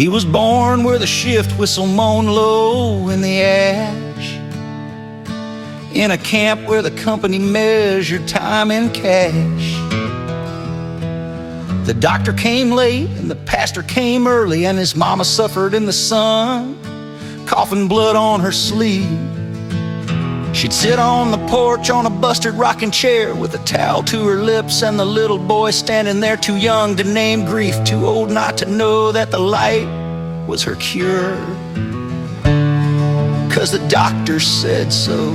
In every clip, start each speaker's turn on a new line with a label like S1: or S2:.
S1: He was born where the shift whistle moaned low in the ash, in a camp where the company measured time in cash. The doctor came late and the pastor came early, and his mama suffered in the sun, coughing blood on her sleeve. She'd sit on the porch on a busted rocking chair with a towel to her lips, and the little boy standing there, too young to name grief, too old not to know that the light was her cure, 'cause the doctor said so.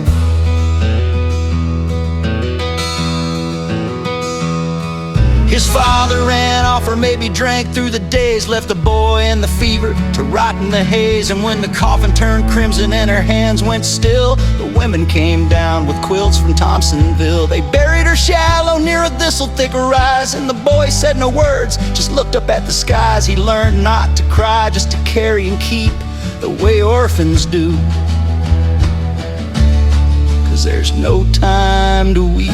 S1: His father ran off or maybe drank through the days, left the boy in the fever to rot in the haze. And when the coffin turned crimson and her hands went still, the women came down with quilts from Thompsonville. They buried her shallow near a thistle-thick rise, and the boy said no words, just looked up at the skies. He learned not to cry, just to carry and keep, the way orphans do, 'cause there's no time to weep.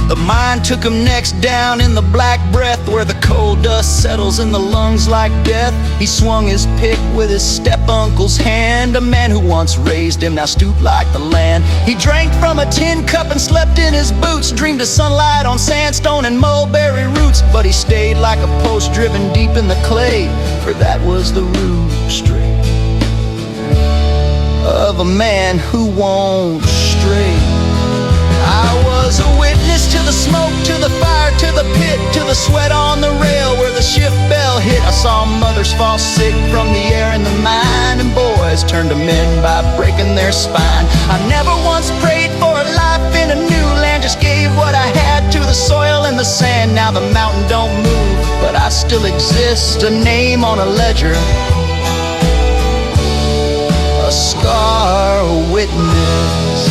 S1: The mine took him next down in the black breath, where the coal dust settles in the lungs like death. He swung his pick with his step-uncle's hand, a man who once raised him, now stooped like the land. He drank from a tin cup and slept in his boots, dreamed of sunlight on sandstone and mulberry roots. But he stayed like a post driven deep in the clay, for that was the rude street of a man who won't stray. I was a witness to the smoke, to the fire, to the pit, to the sweat on the rail where the shift bell hit. I saw mothers fall sick from the air in the mine, and boys turned to men by breaking their spine. I never once prayed for a life in a new land, just gave what I had to the soil and the sand. Now the mountain don't move, but I still exist, a name on a ledger, a scar, a witness.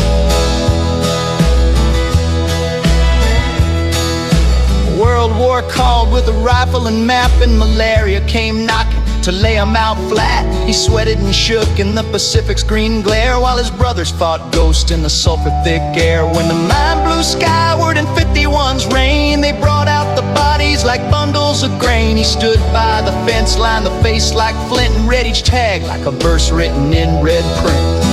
S1: World War called with a rifle and map, and malaria came knocking to lay him out flat. He sweated and shook in the Pacific's green glare, while his brothers fought ghosts in the sulfur-thick air. When the mine blew skyward in 51's rain, they brought out the bodies like bundles of grain. He stood by the fence line, the face like flint, and read each tag like a verse written in red print.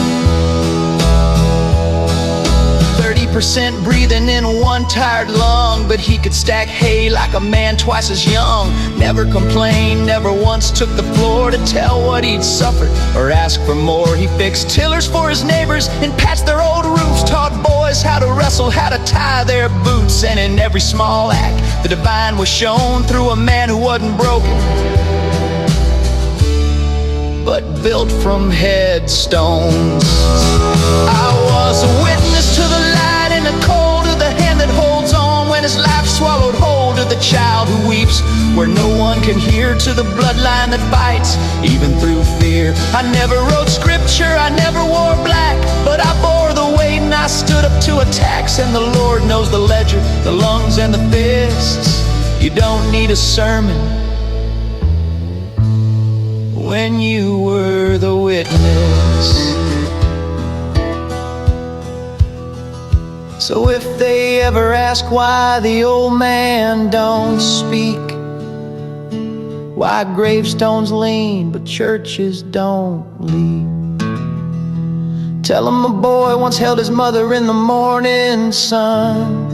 S1: 30% breathing in one tired lung, but he could stack hay like a man twice as young. Never complained, never once took the floor to tell what he'd suffered or ask for more. He fixed tillers for his neighbors and patched their old roofs, taught boys how to wrestle, how to tie their boots. And in every small act, the divine was shown through a man who wasn't broken, but built from headstones. I was a witness to the light and the cold of the hand that holds on when his life swallowed hold of the child who weeps where no one can hear, to the bloodline that fights even through fear. I never wrote scripture, I never wore black, but I bore the weight and I stood up to attacks. And the Lord knows the ledger, the lungs and the fists. You don't need a sermon when you were the witness. So if they ever ask why the old man don't speak, why gravestones lean but churches don't lean, tell them a boy once held his mother in the morning sun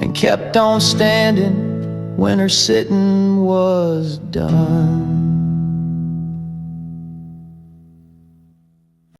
S1: and kept on standing when her sitting was done.